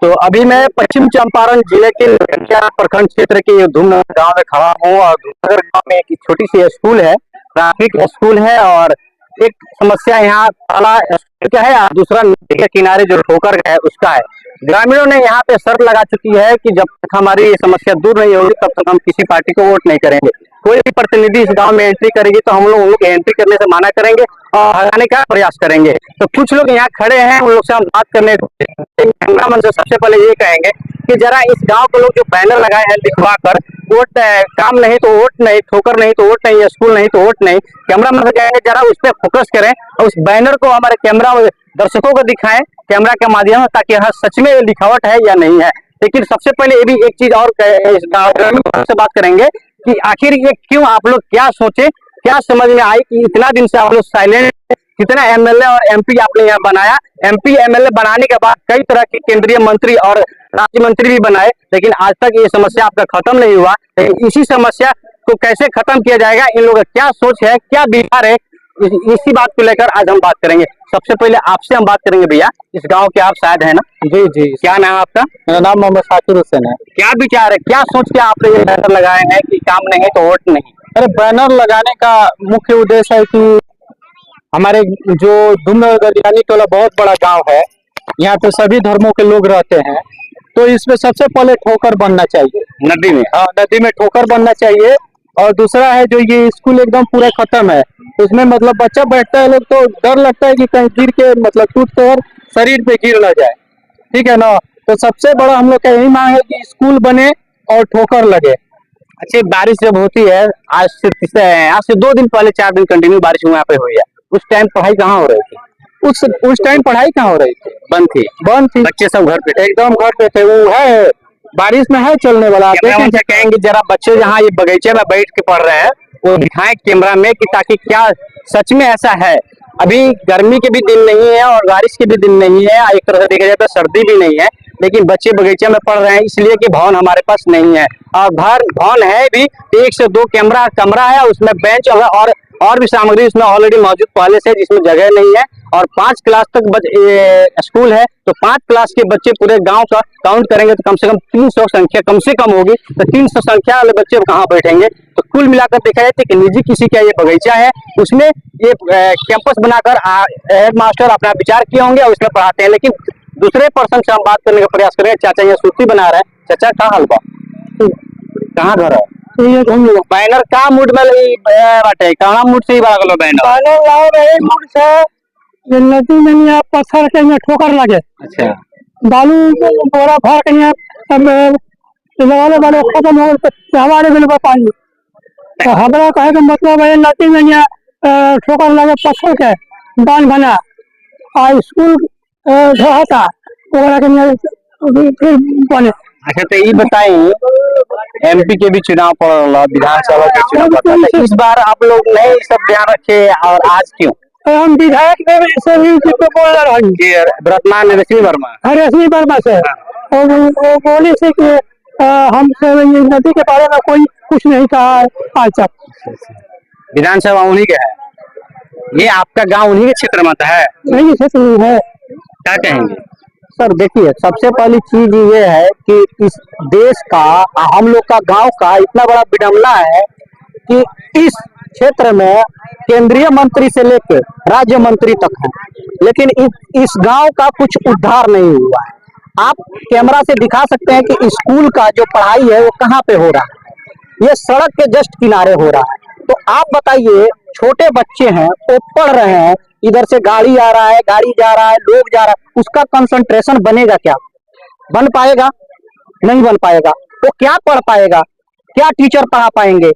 तो अभी मैं पश्चिम चंपारण जिले के लखनऊ प्रखंड क्षेत्र के धूमनगर गांव में खड़ा हूँ और धूमनगर गांव में एक छोटी सी स्कूल है, प्राथमिक स्कूल है। और एक समस्या यहाँ पहला क्या है और दूसरा नदी के किनारे जो ठोकर है उसका है। ग्रामीणों ने यहाँ पे शर्त लगा चुकी है कि जब तक हमारी ये समस्या दूर नहीं होगी तब तक हम किसी पार्टी को वोट नहीं करेंगे। कोई भी प्रतिनिधि इस गांव में एंट्री करेगी तो हम लोग उनको एंट्री करने से मना करेंगे और हटाने का प्रयास करेंगे। तो कुछ लोग यहाँ खड़े हैं, उन लोग से हम बात करने कैमरा मन से सबसे पहले ये कहेंगे कि जरा इस गांव के लोग जो बैनर लगाए हैं लिखवा कर वोट काम नहीं तो वोट नहीं, ठोकर नहीं तो वोट नहीं, स्कूल नहीं तो वोट नहीं, कैमरा मन से कहेंगे जरा उस पर फोकस करें और उस बैनर को हमारे कैमरा दर्शकों को दिखाएं कैमरा के माध्यम से, ताकि हाँ सच में लिखावट है या नहीं है। लेकिन सबसे पहले ये भी एक चीज और इस गाँव से बात करेंगे कि आखिर ये क्यों आप लोग क्या सोचे, क्या समझ में आई कि इतना दिन से आप लोग साइलेंट, कितना एमएलए और एमपी आपने यहाँ बनाया, एमपी एमएलए बनाने के बाद कई तरह के केंद्रीय मंत्री और राज्य मंत्री भी बनाए, लेकिन आज तक ये समस्या आपका खत्म नहीं हुआ। इसी समस्या को कैसे खत्म किया जाएगा, इन लोगों का क्या सोच है, क्या विचार है, इसी बात को लेकर आज हम बात करेंगे। सबसे पहले आपसे हम बात करेंगे। भैया, इस गांव के आप शायद है ना? जी जी। क्या नाम है आपका? मेरा नाम मोहम्मद शाकिर हुसैन है। क्या विचार है, क्या सोच के आपने ये बैनर लगाए हैं कि काम नहीं तो वोट नहीं? अरे बैनर लगाने का मुख्य उद्देश्य है कि हमारे जो धूमनगर यानी टोला बहुत बड़ा गांव है, यहाँ पे सभी धर्मों के लोग रहते हैं, तो इसमें सबसे पहले ठोकर बनना चाहिए नदी में। हाँ, नदी में ठोकर बनना चाहिए। और दूसरा है जो ये स्कूल एकदम पूरा खत्म है, इसमें मतलब बच्चा बैठता है लोग तो डर लगता है कि कहीं गिर के मतलब टूट कर शरीर पे गिर ना जाए, ठीक है ना। तो सबसे बड़ा हम लोग का यही मांग है कि स्कूल बने और ठोकर लगे। अच्छी बारिश जब होती है, आज से 2 दिन पहले 4 दिन कंटिन्यू बारिश यहाँ पे हुई है, उस टाइम पढ़ाई कहाँ हो रही थी? उस टाइम पढ़ाई कहाँ हो रही थी? बंद थी। बच्चे सब घर पे एकदम घर पे थे। वो है बारिश में है चलने वाला। कहेंगे जरा बच्चे जहाँ ये बगीचे में बैठ के पढ़ रहे हैं वो दिखाएं कैमरा में कि ताकि क्या सच में ऐसा है। अभी गर्मी के भी दिन नहीं है और बारिश के भी दिन नहीं है, एक तरह से देखा जाए तो सर्दी भी नहीं है, लेकिन बच्चे बगीचे में पढ़ रहे हैं इसलिए कि भवन हमारे पास नहीं है। और भवन है भी 1 से 2 कमरा है, उसमें बेंच और भी सामग्री उसमें ऑलरेडी मौजूद पहले से, जिसमें जगह नहीं है। और 5 क्लास तक स्कूल है, तो 5 क्लास के बच्चे पूरे गांव का काउंट करेंगे तो कम से कम 300 संख्या कम से कम होगी, तो 300 संख्या वाले बच्चे कहाँ बैठेंगे। तो कुल मिलाकर देखा जाए कि निजी किसी का ये बगीचा है, उसमें ये कैंपस बनाकर हेड मास्टर अपना विचार किए होंगे और उसमें पढ़ाते हैं। लेकिन दूसरे पर्सन से हम बात करने का प्रयास करें। चाचा यहाँ सूची बना रहे हैं, चाचा कहाँ हलवा, कहाँ घर है? बैनर का मूड में बाटे, कहाँ मूड से ही बना बैनर मूड से नदी में यहाँ पत्थर के यहाँ ठोकर लगे। अच्छा। बालू बोरा भर के यहाँ लगाने वाले खत्म हो गए हमारे बिल पर पानी। तो हमारा कहे का मतलब है नदी में यहाँ ठोकर लगे पत्थर के बांध बना और स्कूल था फिर बने। अच्छा, तो ये बताइए एमपी के भी चुनाव पड़ रहा, विधानसभा के चुनाव पड़ रहा, तो इस बार आप लोग नहीं सब ध्यान रखे और आज क्यों? हम विधायक बोल रहे हैं वर्तमान रश्मि वर्मा से और वो बोले से कि हमसे नदी के बारे में कोई कुछ नहीं कहा आज तक। विधानसभा उन्हीं के है, ये आपका गांव उन्हीं के क्षेत्र में है? नहीं क्षेत्र में है। क्या कहेंगे सर? देखिए, सबसे पहली चीज ये है कि इस देश का, हम लोग का गांव का इतना बड़ा विडंबना है कि इस क्षेत्र में केंद्रीय मंत्री से लेकर राज्य मंत्री तक है, लेकिन इस गांव का कुछ उद्धार नहीं हुआ है। आप कैमरा से दिखा सकते हैं कि स्कूल का जो पढ़ाई है वो कहाँ पे हो रहा है, ये सड़क के जस्ट किनारे हो रहा है। तो आप बताइए, छोटे बच्चे हैं वो पढ़ रहे हैं, इधर से गाड़ी आ रहा है, गाड़ी जा रहा है, लोग जा रहा है, उसका कंसंट्रेशन बनेगा क्या? बन पाएगा? नहीं बन पाएगा। वो क्या पढ़ पाएगा? क्या टीचर पढ़ा पाएंगे?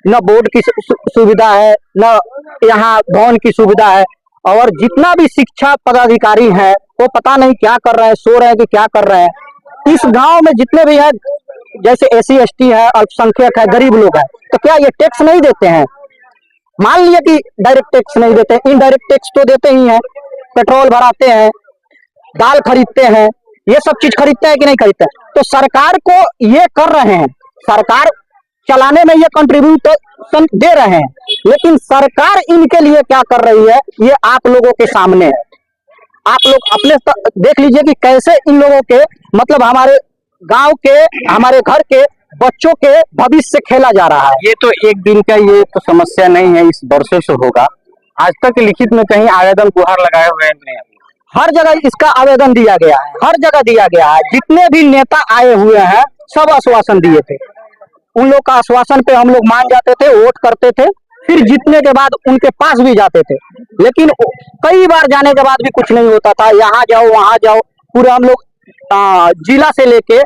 न बोर्ड की सुविधा है, न यहाँ भवन की सुविधा है, और जितना भी शिक्षा पदाधिकारी हैं वो पता नहीं क्या कर रहे हैं, सो रहे हैं कि क्या कर रहे हैं। इस गांव में जितने भी है, जैसे SC ST है, अल्पसंख्यक है, गरीब लोग हैं, तो क्या ये टैक्स नहीं देते हैं? मान लिया कि डायरेक्ट टैक्स नहीं देते, इनडायरेक्ट टैक्स तो देते ही हैं। पेट्रोल भराते हैं, दाल खरीदते हैं, ये सब चीज खरीदते हैं कि नहीं खरीदते हैं? तो सरकार को ये कर रहे हैं, सरकार चलाने में ये कंट्रीब्यूशन दे रहे हैं, लेकिन सरकार इनके लिए क्या कर रही है ये आप लोगों के सामने है। आप लोग अपने देख लीजिए कि कैसे इन लोगों के मतलब हमारे गांव के हमारे घर के बच्चों के भविष्य से खेला जा रहा है। ये तो एक दिन का ये तो समस्या नहीं है, इस वर्षों से होगा। आज तक लिखित में कहीं आवेदन गुहार लगाए हुए हैं? हर जगह इसका आवेदन दिया गया है, हर जगह दिया गया है। जितने भी नेता आए हुए हैं सब आश्वासन दिए थे, उन लोग का आश्वासन पे हम लोग मान जाते थे, वोट करते थे, फिर जीतने के बाद उनके पास भी जाते थे, लेकिन कई बार जाने के बाद भी कुछ नहीं होता था। यहाँ जाओ वहां जाओ, पूरे हम लोग जिला से लेके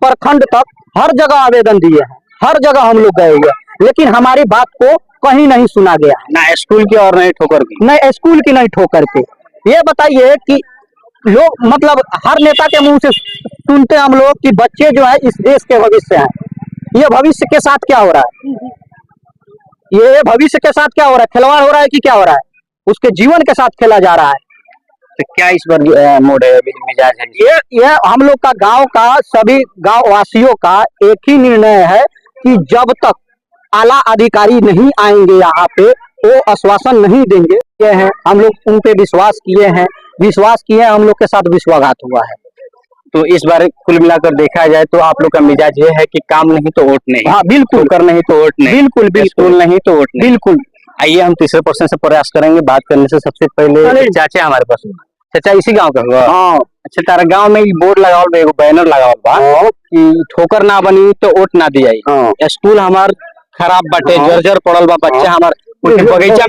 प्रखंड तक हर जगह आवेदन दिए हैं, हर जगह हम लोग गए हैं, लेकिन हमारी बात को कहीं नहीं सुना गया, ना स्कूल की और नहीं ठोकर की, नहीं स्कूल की नहीं ठोकर के। ये बताइए कि लोग मतलब हर नेता के मुंह से सुनते हम लोग कि बच्चे जो है इस देश के भविष्य हैं, ये भविष्य के साथ क्या हो रहा है, ये भविष्य के साथ क्या हो रहा है, खिलवाड़ हो रहा है कि क्या हो रहा है, उसके जीवन के साथ खेला जा रहा है। तो क्या इस बार मोड है, मिजाज है? ये हम लोग का गांव का सभी गांव वासियों का एक ही निर्णय है कि जब तक आला अधिकारी नहीं आएंगे यहाँ पे वो आश्वासन नहीं देंगे। ये है हम लोग उन पे विश्वास किए हैं, हम लोग के साथ विश्वासघात हुआ है। तो इस बार कुल मिलाकर देखा जाए तो आप लोग का मिजाज ये है कि काम नहीं तो वोट नहीं। हाँ बिल्कुल, कर नहीं तो वोट नहीं, बिल्कुल स्कूल नहीं तो वोट नहीं। बिल्कुल। आइए हम तीसरे पर्सन से प्रयास करेंगे बात करने से। सबसे पहले चाचा हमारे पास, चाचा इसी गांव का हुआ? हाँ। अच्छा, तारा गांव में बोर्ड लगावल बा, एगो बैनर लगावल बा कि ठोकर ना बनी तो वोट ना दियाई। स्कूल हमार खराब बाटे, जर्जर पड़ल बा, बच्चा हमार बगीचा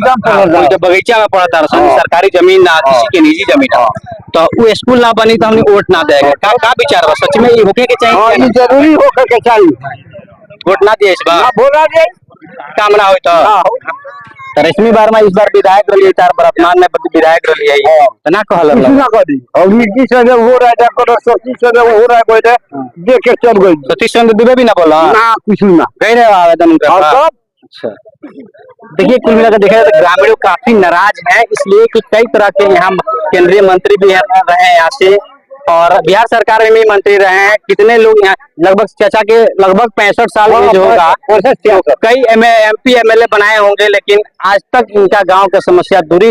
में पढ़ता रहा, सरकारी जमीन ना, किसी के निजी जमीन ना, तो वो स्कूल ना बनी तो हमने वोट ना देगा। का विचार बा? सच में ये होके के चाहिए, जरूरी होकर के चाहिए, वोट ना दिए इस बार, बोला जाए काम ना हो तो रश्मि वर्मा इस बार विधायक रही, चार वर्तमान में विधायक रही है, तो ना कहल और मिट्टी से जब हो रहा है, सतीश से जब हो रहा है, कोई देख के चल गई। सतीश चंद्र दुबे भी ना बोला ना, कुछ ना गए रहे आवेदन। अच्छा, देखिए कुल मिलाकर देखा जाए तो ग्रामीण काफी नाराज है, इसलिए कि कई तरह के यहाँ केंद्रीय मंत्री भी रहे हैं यहाँ से, और बिहार सरकार में भी मंत्री रहे हैं। कितने लोग यहाँ, लगभग चाचा के लगभग 65 साल एज होगा, कई MP MLA बनाए होंगे, लेकिन आज तक इनका गांव का समस्या दूर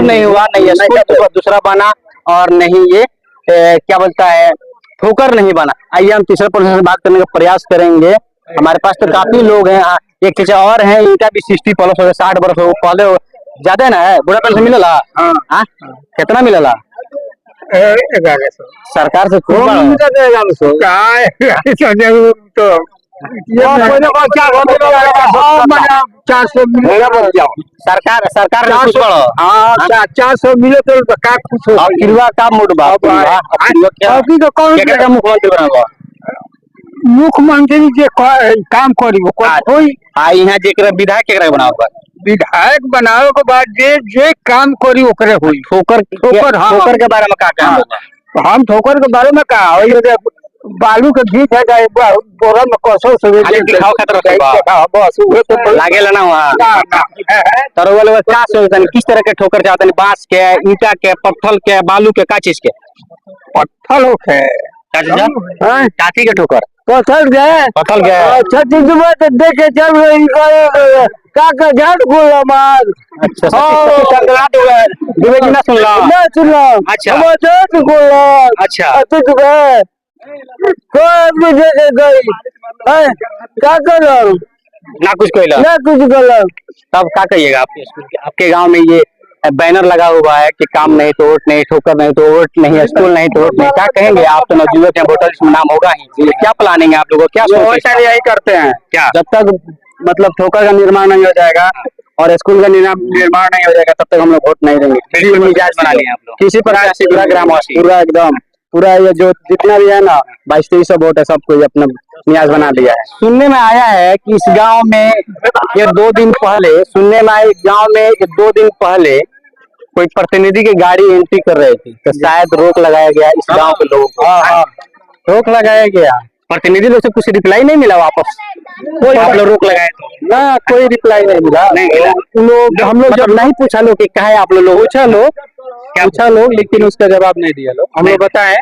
नहीं हुआ। नहीं स्कूल दूसरा बना और नहीं ये क्या बोलता है ठोकर नहीं बना। आइए हम तीसरे पर्सन से बात करने का प्रयास करेंगे। हमारे पास तो काफी लोग हैं, एक चाचा और हैं, इनका भी 60 प्लस हो गया, 60 वर्ष हो पहले ज्यादा ना है, बुढ़ा पेंशन मिलेला? कितना मिलेला सरकार से? सरकार 400 मिले तो का कुछ का मूड मुख्यमंत्री जे काम करी कोई यहाँ जेकरा विधायक केकरा बनाओ, विधायक बनावे के बाद जे काम करी ओकरे होई। ठोकर के बारे में का हम ठोकर के बारे में कहा, बालू के बीच है बोरा में कसो दिखाओ बस लागेला ना वहाँ तरवल का सोचतन किस तरह के ठोकर चाहतन? बांस के, ईटा के, पत्थर के, बालू के, का चीज के? पत्थर होके काठी के ठोकर, पत्थर गए। अच्छा चीज में देखे चल रही का झाड़ गोला मार। अच्छा दुबे जी ना सुनला? ना सुनला। अच्छा गोला। अच्छा तुझ गए कोई मुझे गई क्या करो ना कुछ कहला, ना कुछ करो। तब क्या कहिएगा आपके गांव में ये बैनर लगा हुआ है कि काम नहीं तो वोट नहीं, ठोकर नहीं तो वोट नहीं, स्कूल नहीं तो वोट नहीं, क्या कहेंगे आप? तो नवयुवक हैं, वोटर इसमें नाम होगा ही, क्या प्लानिंग है आप लोगों? क्या यही करते हैं क्या? जब तक मतलब ठोकर का निर्माण नहीं हो जाएगा और स्कूल का निर्माण नहीं हो जाएगा तब तक हम लोग वोट नहीं देंगे। मिजाज बना लिया आप लोग किसी प्रकार से पूरा ग्रामवासी पूरा एकदम पूरा ये जो जितना भी है ना 22-23 वोट है, सब कोई अपना मियाज बना दिया है। सुनने में आया है कि इस गांव में ये 2 दिन पहले, सुनने में आया गांव में 2 दिन पहले कोई प्रतिनिधि की गाड़ी एंट्री कर रही थी, तो शायद रोक लगाया गया इस गांव के लोगों को। रोक लगाया गया, प्रतिनिधि लोग से कुछ रिप्लाई नहीं मिला वापस? कोई आप लोग रोक लगाए तो ना, कोई रिप्लाई नहीं मिला। लोग हम लोग जब नहीं पूछा लोग कि कहे आप लोग पूछा लोग लेकिन उसका जवाब नहीं दिया लोग। हम लोग बताए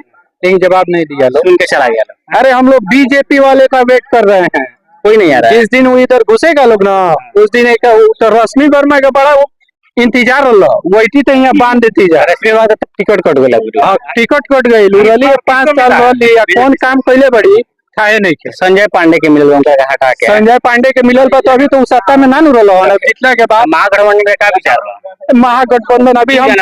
लेकिन जवाब नहीं दिया लोग, सुन के चला गया। अरे हम लोग बीजेपी वाले का वेट कर रहे हैं, कोई नहीं आ रहा है। जिस दिन वो इधर घुसेगा लोग ना, उस दिन एक रश्मि वर्मा का बड़ा इंतजार लो वही तो यहाँ बांध देती जा इसके बाद टिकट कट गया हाँ, टिकट कट गई रही 5 साल रह लिया कौन काम कैले बड़ी खाए नहीं के संजय पांडे के मिलल उनका हटा के संजय पांडे के मिलल बा तो अभी तो उ सत्ता में ना नु रहलो जितने के बाद महागठबंधन में क्या विचार बा महागठबंधन अभी हम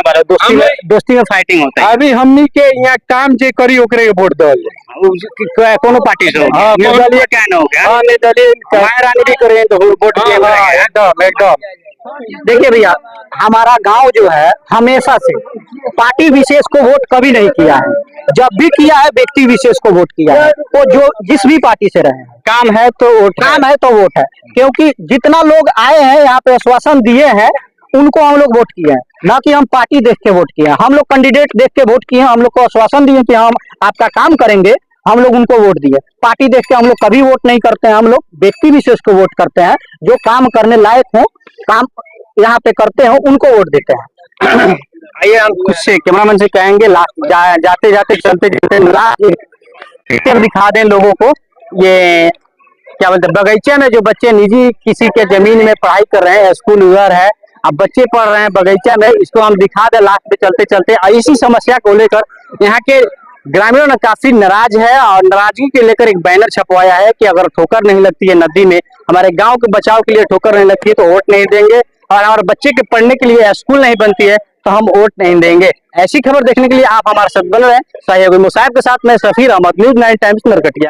दोस्ती में फाइटिंग होता है अभी हमनी के यहाँ काम जे करी ओकरे के वोट दल कोनो पार्टी से हाँ, निर्दलीय क्या न हो गया हाँ निर्दलीय रानी भी करें तो वोट हाँ, एकदम एकदम देखिए भैया हमारा गांव जो है हमेशा से पार्टी विशेष को वोट कभी नहीं किया है जब भी किया है व्यक्ति विशेष को वोट किया है वो जो जिस भी पार्टी से रहे काम है तो वोट है क्योंकि जितना लोग आए हैं यहाँ पे आश्वासन दिए हैं उनको हम लोग वोट किए हैं ना कि हम पार्टी देख के वोट किए हैं हम लोग कैंडिडेट देख के वोट किए हैं हम लोग को आश्वासन दिए कि हम आपका काम करेंगे हम लोग उनको वोट दिए पार्टी देख के हम लोग कभी वोट नहीं करते हैं हम लोग व्यक्ति विशेष को वोट करते हैं जो काम करने लायक हो काम यहाँ पे करते हो उनको वोट देते हैं आइए हम कुछ से कैमरामैन से कहेंगे जाते जाते चलते चलते पिक्चर दिखा दें लोगों को ये क्या बोलते हैं बगीचे में जो बच्चे निजी किसी के जमीन में पढ़ाई कर रहे हैं स्कूल उधर है अब बच्चे पढ़ रहे हैं बगीचा में इसको हम दिखा दें लास्ट में चलते चलते इसी समस्या को लेकर यहाँ के ग्रामीणों काफी नाराज है और नाराजगी के लेकर एक बैनर छपवाया है कि अगर ठोकर नहीं लगती है नदी में हमारे गांव के बचाव के लिए ठोकर नहीं लगती है तो वोट नहीं देंगे और हमारे बच्चे के पढ़ने के लिए स्कूल नहीं बनती है तो हम वोट नहीं देंगे। ऐसी खबर देखने के लिए आप हमारे साथ बने रहें। सहयोगी मुसाहिब के साथ मैं सफीर अहमद, न्यूज़ 9 टाइम्स नरकटिया।